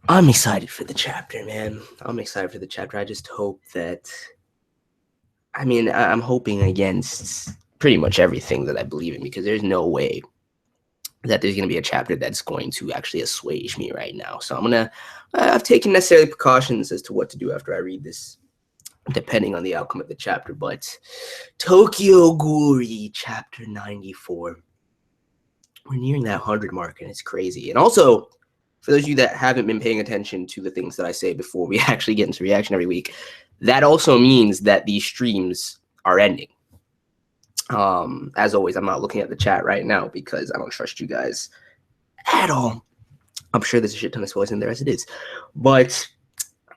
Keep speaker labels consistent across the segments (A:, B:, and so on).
A: I'm excited for the chapter, man. I'm excited for the chapter. I just hope that, I mean, I'm hoping against pretty much everything that I believe in, because there's no way that there's going to be a chapter that's going to actually assuage me right now. So I've taken necessary precautions as to what to do after I read this, depending on the outcome of the chapter. But Tokyo Ghoul chapter 94. We're nearing that 100 mark, and it's crazy. And also, for those of you that haven't been paying attention to the things that I say before we actually get into reaction every week, that also means that these streams are ending. As always, I'm not looking at the chat right now because I don't trust you guys at all. I'm sure there's a shit ton of spoilers in there as it is. But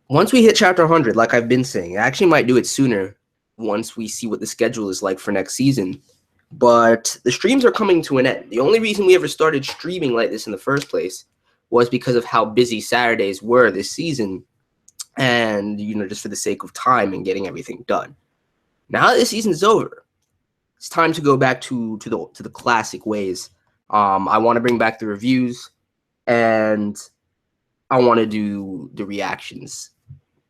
A: once we hit chapter 100, like I've been saying, I actually might do it sooner once we see what the schedule is like for next season. But the streams are coming to an end. The only reason we ever started streaming like this in the first place was because of how busy Saturdays were this season. And, just for the sake of time and getting everything done. Now that the season's over, it's time to go back to the classic ways. I want to bring back the reviews, and I want to do the reactions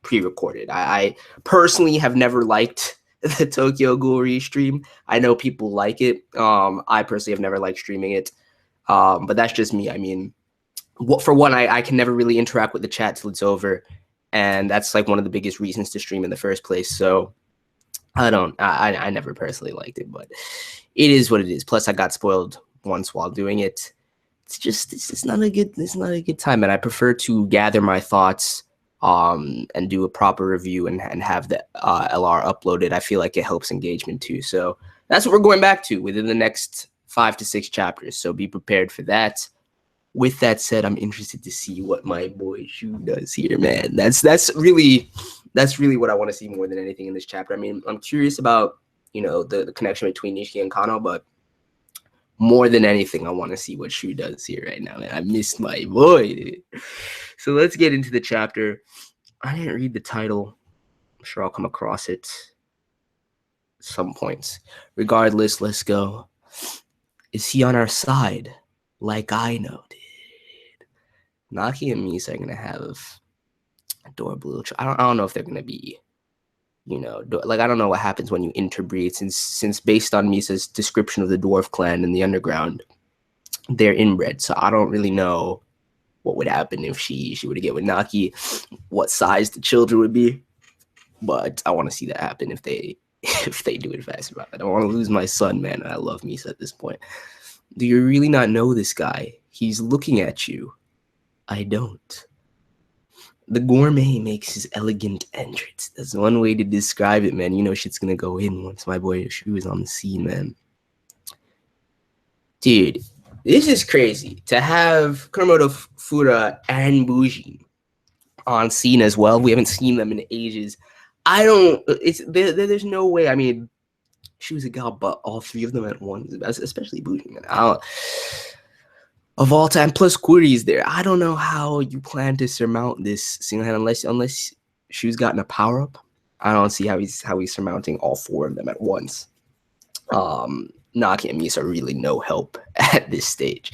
A: pre-recorded. I personally have never liked the Tokyo Ghoul stream. I know people like it. I personally have never liked streaming it. But that's just me. I mean, for one, I can never really interact with the chat till it's over. And that's like one of the biggest reasons to stream in the first place. So I never personally liked it, but it is what it is. Plus I got spoiled once while doing it. It's not a good time. And I prefer to gather my thoughts, and do a proper review and have the LR uploaded. I feel like it helps engagement too. So that's what we're going back to within the next 5 to 6 chapters. So be prepared for that. With that said, I'm interested to see what my boy SHUU does here, man. That's really what I want to see more than anything in this chapter. I mean, I'm curious about, the connection between Nishiki and Kano, but more than anything, I want to see what SHUU does here right now, man. I missed my boy, dude. So let's get into the chapter. I didn't read the title. I'm sure I'll come across it at some points. Regardless, let's go. Is he on our side? Like I know, dude. Naki and Misa are gonna have adorable little. I don't know if they're gonna be, I don't know what happens when you interbreed. Since based on Misa's description of the dwarf clan in the underground, they're inbred. So I don't really know what would happen if she were to get with Naki, what size the children would be. But I want to see that happen if they do it fast. I don't want to lose my son, man. I love Misa at this point. Do you really not know this guy? He's looking at you. I don't. The gourmet makes his elegant entrance. That's one way to describe it, man. Shit's gonna go in once my boy SHUU is on the scene, man. Dude, this is crazy. To have Kuromoto Fura and Bujin on scene as well. We haven't seen them in ages. There's no way. I mean, she was a gal, but all three of them at once, especially Bujin. Of all time, plus Query's there. I don't know how you plan to surmount this single hand unless SHUU's gotten a power up. I don't see how he's surmounting all 4 of them at once. Naki and Misa are really no help at this stage.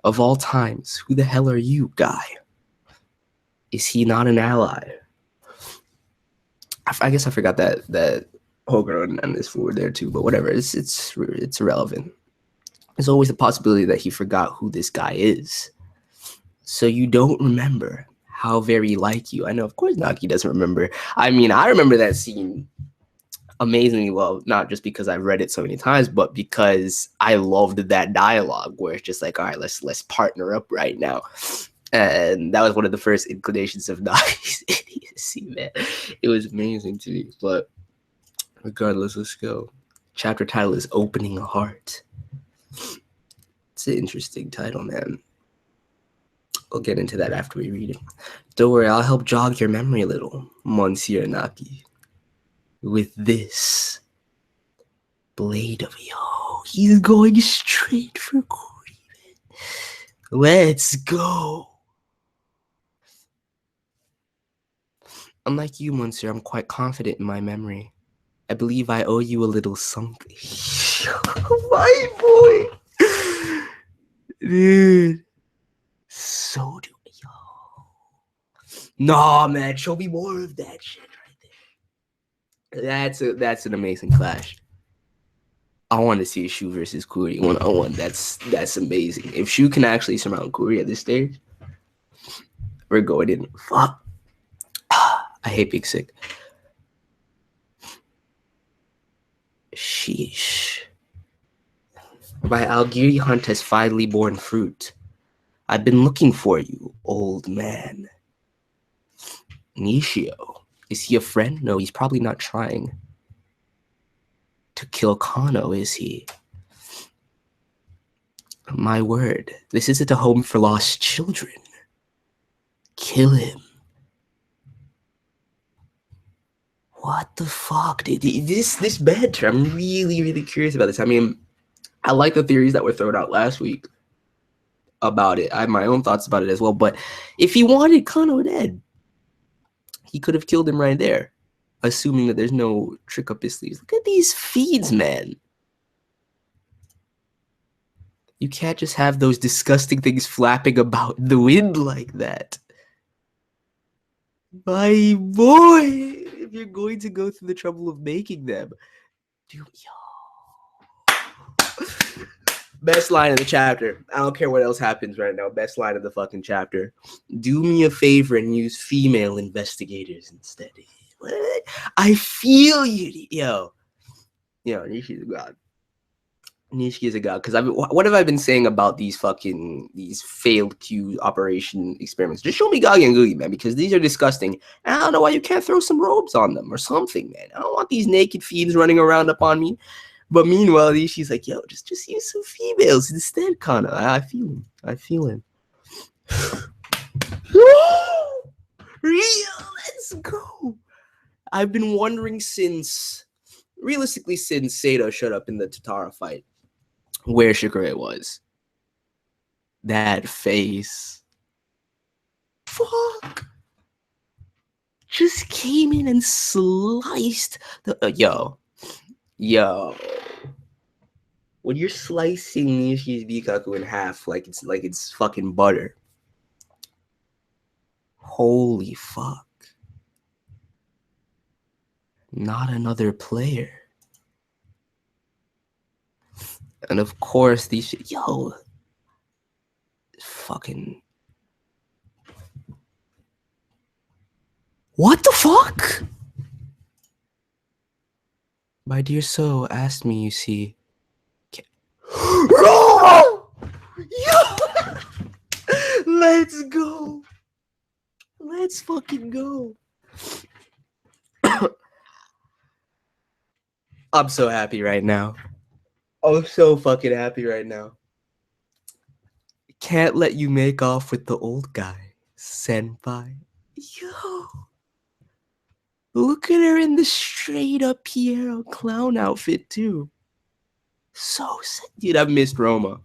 A: Of all times, who the hell are you, guy? Is he not an ally? I guess I forgot that Hogan and this fool were there too, but whatever. It's irrelevant. There's always the possibility that he forgot who this guy is. So you don't remember how very like you. I know, of course, Naki doesn't remember. I mean, I remember that scene amazingly well, not just because I've read it so many times, but because I loved that dialogue where it's just like, all right, let's partner up right now. And that was one of the first inclinations of Naki's idiocy, man. It was amazing to me. But regardless, let's go. Chapter title is Opening a Heart. It's an interesting title, man. We'll get into that after we read it. Don't worry, I'll help jog your memory a little, Monsieur Naki. With this blade of he's going straight for Corey. Let's go. Unlike you, Monsieur, I'm quite confident in my memory. I believe I owe you a little something. My boy. Dude. So Nah, man, show me more of that shit right there. That's an amazing clash. I want to see SHUU versus Kuri 1-on-1. That's amazing. If SHUU can actually surmount Kuri at this stage, we're going in. Fuck. I hate being sick. Sheesh. My Algiri hunt has finally borne fruit. I've been looking for you, old man. Nishio. Is he a friend? No, he's probably not trying to kill Kano, is he? My word, this isn't a home for lost children. Kill him. What the fuck? This banter, I'm really, really curious about this. I mean, I like the theories that were thrown out last week about it. I have my own thoughts about it as well. But if he wanted Kano dead, he could have killed him right there, assuming that there's no trick up his sleeves. Look at these feeds, man. You can't just have those disgusting things flapping about in the wind like that. My boy, if you're going to go through the trouble of making them, dude, yo. Best line of the chapter. I don't care what else happens right now. Best line of the fucking chapter. Do me a favor and use female investigators instead. What? I feel you, yo. Yo, Nishi's a god. Nishiki is a god. Because what have I been saying about these failed Q operation experiments? Just show me Gagi and Gugi, man, because these are disgusting. And I don't know why you can't throw some robes on them or something, man. I don't want these naked fiends running around up on me. But meanwhile, she's like, yo, just use some females instead, Kana. I feel him. I feel him. Real, let's go. I've been wondering realistically, since Sato showed up in the Tatara fight, where Shikare was. That face. Fuck. Just came in and sliced the yo. When you're slicing Nishi's Bikaku in half like it's fucking butter. Holy fuck. Not another player. And of course these fucking what the fuck? My dear So asked me, you see. Let's go. Let's fucking go. I'm so happy right now. I'm so fucking happy right now. Can't let you make off with the old guy, senpai. Yo. Look at her in the straight up Piero clown outfit too. So sick. Dude, I've missed Roma.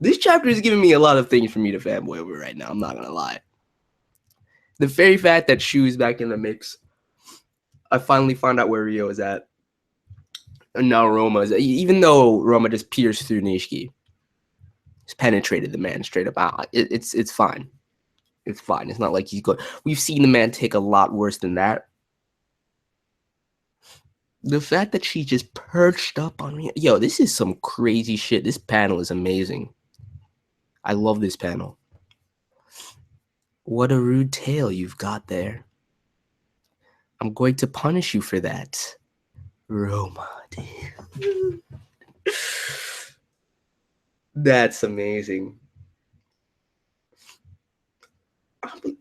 A: This chapter is giving me a lot of things for me to fanboy over right now. I'm not gonna lie. The very fact that SHUU is back in the mix. I finally found out where Rio is at. And now Roma is, even though Roma just pierced through Nishiki, just penetrated the man straight up. It's fine. It's fine. It's not like he's good. We've seen the man take a lot worse than that. The fact that she just perched up on me. Yo, this is some crazy shit. This panel is amazing. I love this panel. What a rude tale you've got there. I'm going to punish you for that. Roma, dude. That's amazing.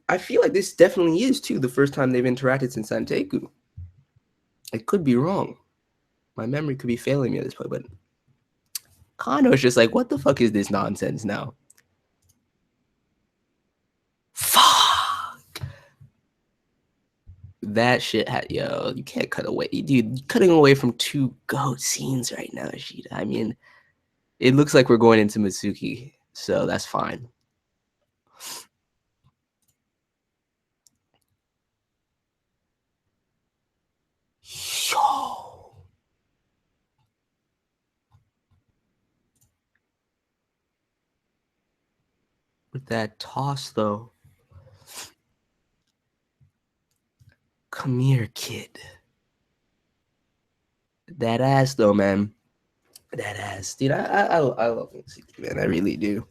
A: I feel like this definitely is, too, the first time they've interacted since Santeku. I could be wrong. My memory could be failing me at this point, but Kano's just like, what the fuck is this nonsense now? Fuck! That shit yo, you can't cut away. Dude, cutting away from two goat scenes right now, Shida. I mean, it looks like we're going into Mitsuki, so that's fine. Yo. With that toss, though. Come here, kid. That ass, though, man. That ass, dude. I love Nishiki, man. I really do.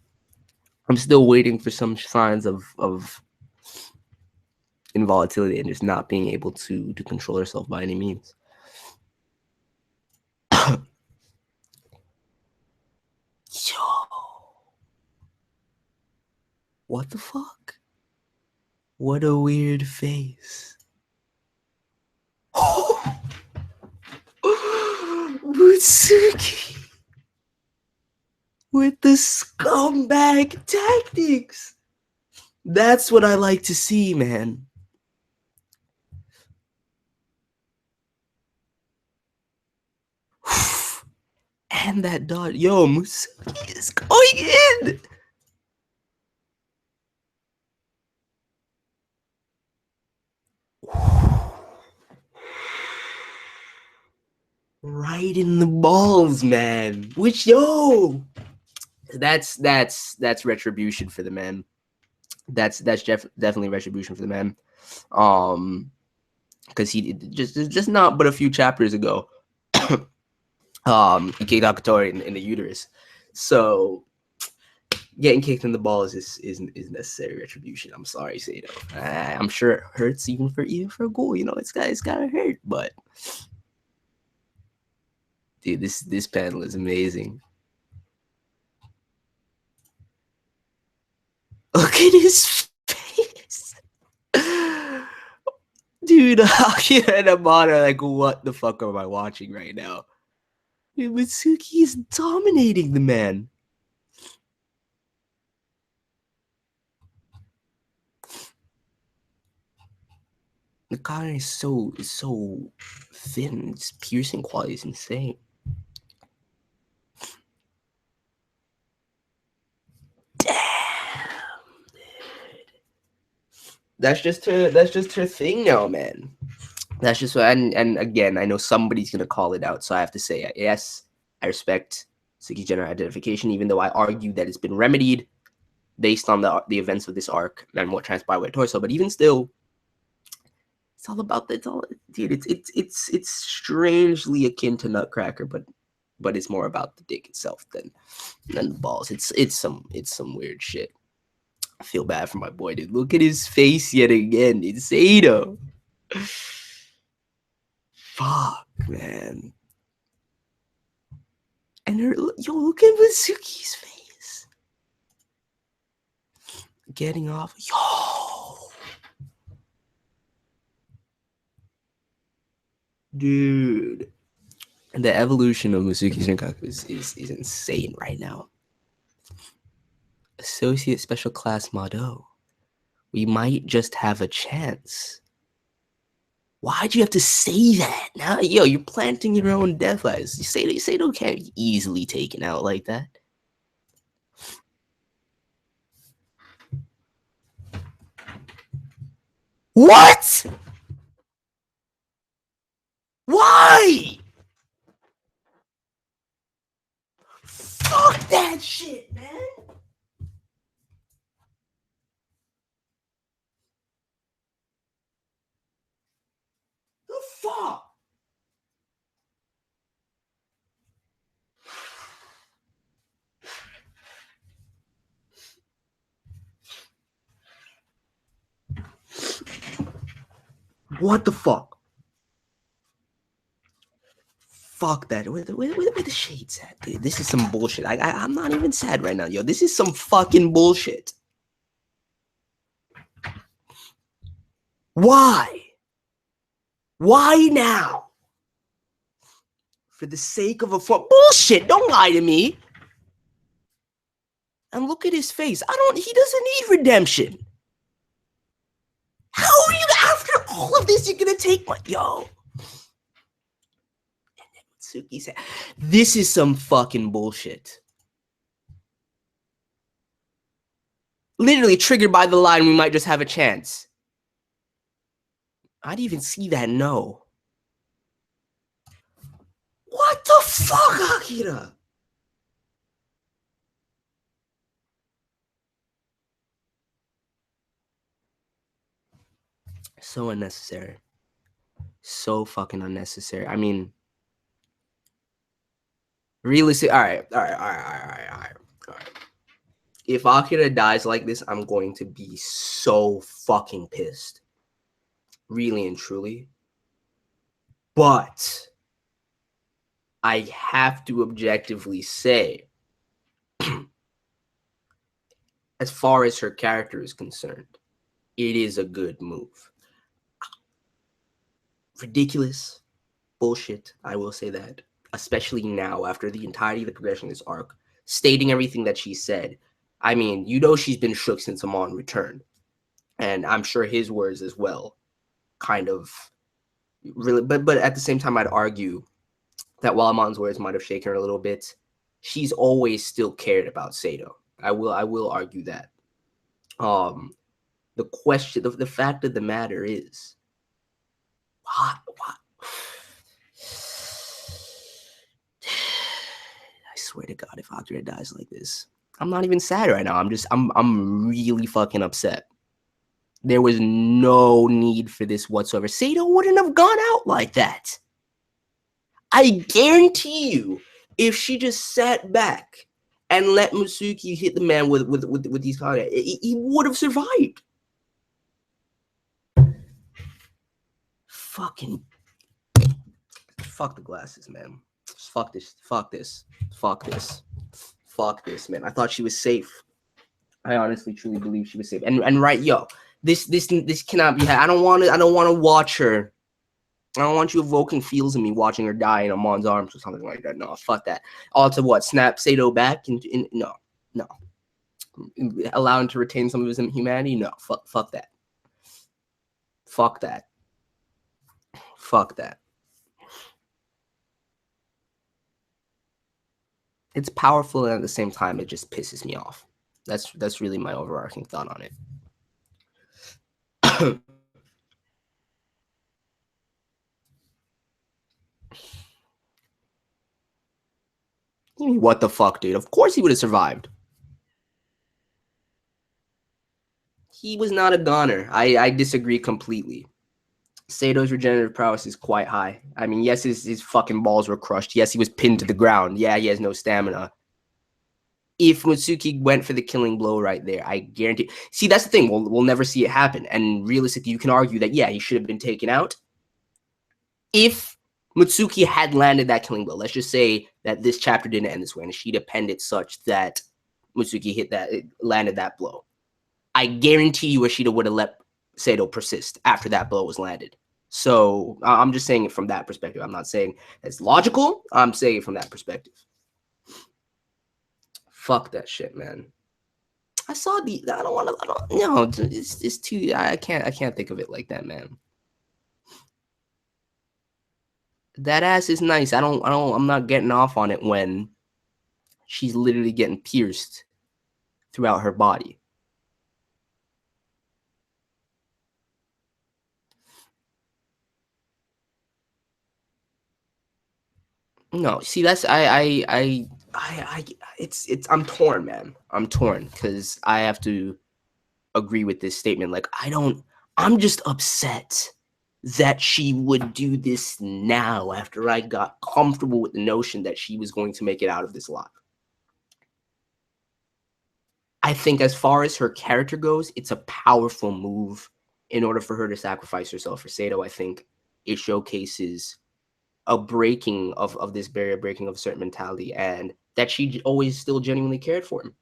A: I'm still waiting for some signs of involatility and just not being able to control herself by any means. Yo, what the fuck? What a weird face. Mutsuki with the scumbag tactics. That's what I like to see, man. And that dot, yo, Mutsuki is going in. Right in the balls, man. Which, yo, that's retribution for the man. That's definitely retribution for the man. Because he just not but a few chapters ago, he kicked Akatori in the uterus. So getting kicked in the balls is necessary retribution. I'm sorry, Sato. I'm sure it hurts even for Ghoul. You know, it's gotta hurt. But dude, this panel is amazing. Look at his face. Dude, Akira and Amada are like, what the fuck am I watching right now? Dude, Mitsuki is dominating the man. The collar is so thin. Its piercing quality is insane. Damn, dude. That's just her thing now, man. That's just what, and again, I know somebody's gonna call it out, so I have to say, yes, I respect Suki's gender identification, even though I argue that it's been remedied based on the events of this arc and what transpired with Torso. But even still, it's all about the dude. It's strangely akin to Nutcracker, but it's more about the dick itself than the balls. It's some weird shit. I feel bad for my boy, dude. Look at his face yet again. It's Sato. Fuck, man. And yo, look at Mitsuki's face. Getting off. Yo. Dude. And the evolution of Mitsuki's Rinkaku is insane right now. Associate Special Class Mado. We might just have a chance. Why'd you have to say that? Now, yo, you're planting your own death flags. You say don't can't be easily taken out like that. What? Why? Fuck that shit, man. The fuck? What the fuck? Fuck that. Where the shades at, dude? This is some bullshit. I'm not even sad right now, yo. This is some fucking bullshit. Why? Why now? For the sake of a bullshit. Don't lie to me. And look at his face. He doesn't need redemption. How are you, after all of this, you're gonna take my, yo. And then Mitsuki said, this is some fucking bullshit. Literally triggered by the line, we might just have a chance. I didn't even see that, no. What the fuck, Akira? So unnecessary. So fucking unnecessary. I mean, realistic. All right. If Akira dies like this, I'm going to be so fucking pissed. Really and truly. But I have to objectively say, as far as her character is concerned, it is a good move. Ridiculous. Bullshit. I will say that. Especially now, after the entirety of the progression of this arc, stating everything that she said. I mean, you know she's been shook since Amon returned. And I'm sure his words as well kind of really, but at the same time, I'd argue that while Amon's words might have shaken her a little bit, she's always still cared about Sato. I will argue that. The question, the fact of the matter is, what? I swear to God, if Akira dies like this, I'm not even sad right now. I'm really fucking upset. There was no need for this whatsoever. Sato wouldn't have gone out like that. I guarantee you, if she just sat back and let Mitsuki hit the man with these powder, he would have survived. Fuck the glasses, man. Fuck this, man. I thought she was safe. I honestly, truly believe she was safe. And right, yo, this cannot be. I don't want to watch her. I don't want you evoking feels in me watching her die in Amon's arms or something like that. No, fuck that. Also, what? Snap Sato back? No. Allow him to retain some of his humanity? No, fuck that. Fuck that. It's powerful, and at the same time, it just pisses me off. That's really my overarching thought on it. What the fuck, dude? Of course he would have survived. He was not a goner. I disagree completely. Sato's regenerative prowess is quite high. I mean, yes, his fucking balls were crushed. Yes, he was pinned to the ground. Yeah, he has no stamina. If Mitsuki went for the killing blow right there, I guarantee. See, that's the thing. We'll never see it happen. And realistically, you can argue that, yeah, he should have been taken out. If Mitsuki had landed that killing blow, let's just say that this chapter didn't end this way, and she depended such that Mitsuki landed that blow. I guarantee you Ishida would have let Sato persist after that blow was landed. So I'm just saying it from that perspective. I'm not saying it's logical. I'm saying it from that perspective. Fuck that shit, man. I saw the. I don't want to. No, it's too. I can't think of it like that, man. That ass is nice. I'm not getting off on it when she's literally getting pierced throughout her body. No, see, that's I'm torn, man. I'm torn because I have to agree with this statement. Like, I'm just upset that she would do this now after I got comfortable with the notion that she was going to make it out of this alive. I think as far as her character goes, it's a powerful move in order for her to sacrifice herself for Sato. I think it showcases a breaking of this barrier, breaking of a certain mentality, and that she always still genuinely cared for him.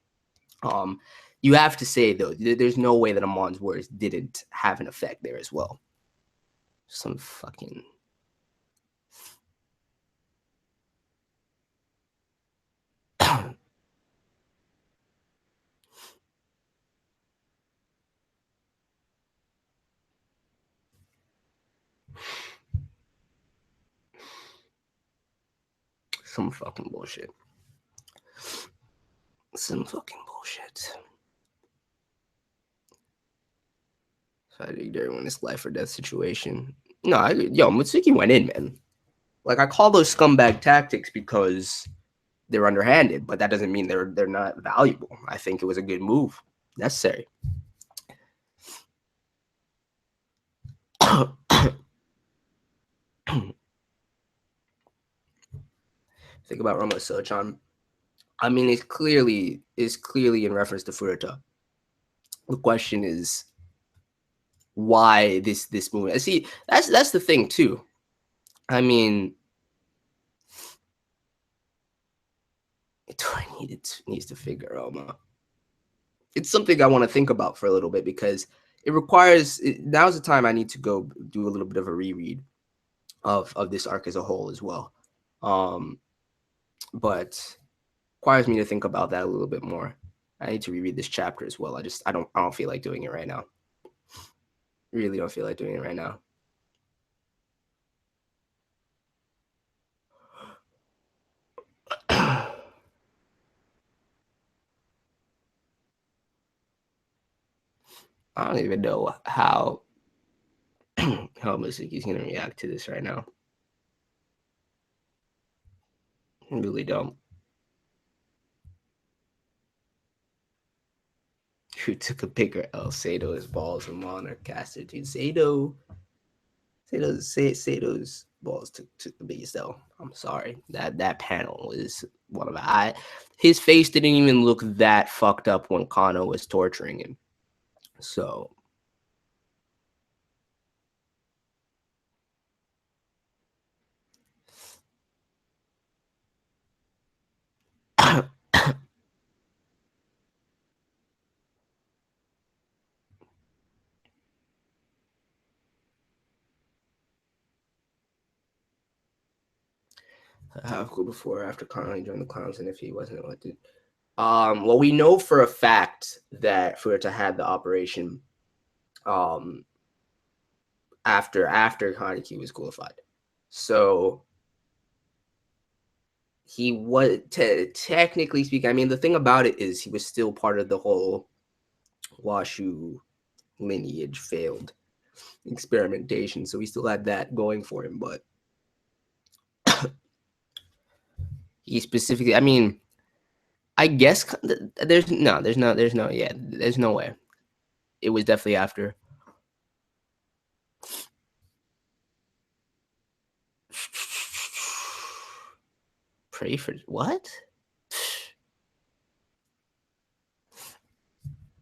A: You have to say, though, there's no way that Amon's words didn't have an effect there as well. Some fucking... Some fucking bullshit. Some fucking bullshit. So I think they're in this life or death situation. No, Mitsuki went in, man. Like, I call those scumbag tactics because they're underhanded, but that doesn't mean they're not valuable. I think it was a good move, necessary. think about Roma Sochan. I mean, it's clearly in reference to Furuta. The question is why this movement. See, that's the thing too. I mean, do I needs to figure Roma? It's something I want to think about for a little bit because it requires. Now's the time I need to go do a little bit of a reread of this arc as a whole as well. But requires me to think about that a little bit more. I need to reread this chapter as well. I don't feel like doing it right now. Really don't feel like doing it right now. I don't even know how Nishiki is gonna react to this right now. I really don't. Who took a bigger L? Sato's balls and Monarch caster, dude. Sato's balls took the biggest L. I'm sorry. That panel is one of his face didn't even look that fucked up when Kano was torturing him. So how cool before or after Kano joined the clowns, and if he wasn't elected. Well, we know for a fact that Furuta had the operation after Kaneki was qualified. So he was technically speaking, I mean, the thing about it is he was still part of the whole WSHU lineage failed experimentation. So he still had that going for him, but he specifically, I mean, I guess there's no way. It was definitely after. Pray for what?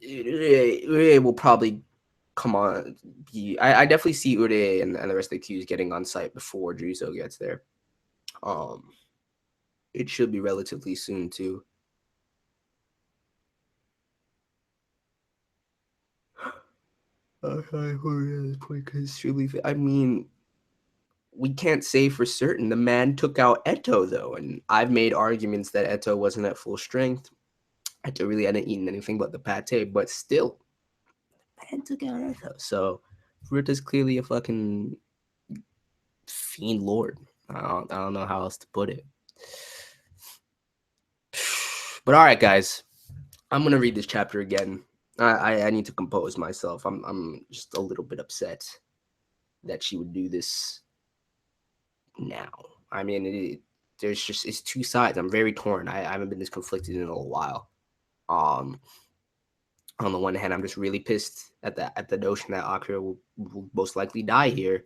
A: Ure will probably come on. I definitely see Ure and the rest of the queues getting on site before Druso gets there. It should be relatively soon too. I mean, we can't say for certain. The man took out Eto though, and I've made arguments that Eto wasn't at full strength. Eto really hadn't eaten anything but the pate, but still, man took out Eto. So Furuta's clearly a fucking fiend lord. I don't know how else to put it. But all right, guys, I'm gonna read this chapter again. I need to compose myself. I'm just a little bit upset that she would do this now. I mean, it's two sides. I'm very torn. I haven't been this conflicted in a little while. On the one hand, I'm just really pissed at the notion that Akira will most likely die here,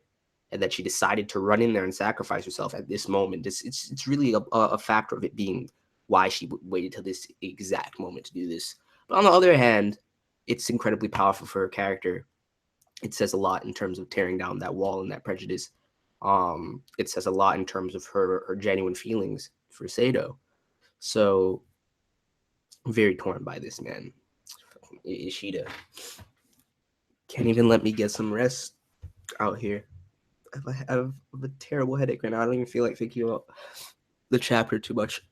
A: and that she decided to run in there and sacrifice herself at this moment. It's really a factor of it being why she waited till this exact moment to do this. But on the other hand, it's incredibly powerful for her character. It says a lot in terms of tearing down that wall and that prejudice. It says a lot in terms of her genuine feelings for Sato. So I'm very torn by this, man. Ishida can't even let me get some rest out here. I have a terrible headache right now. I don't even feel like thinking about the chapter too much.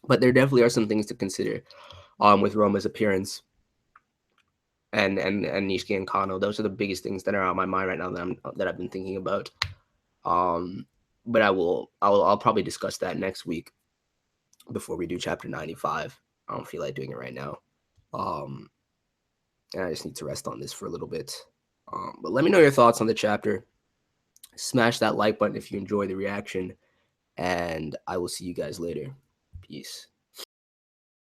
A: But there definitely are some things to consider with Roma's appearance and Nishiki and Kano. Those are the biggest things that are on my mind right now that I've been thinking about. But I'll probably discuss that next week before we do chapter 95. I don't feel like doing it right now. And I just need to rest on this for a little bit. But let me know your thoughts on the chapter. Smash that like button if you enjoy the reaction. And I will see you guys later. Peace.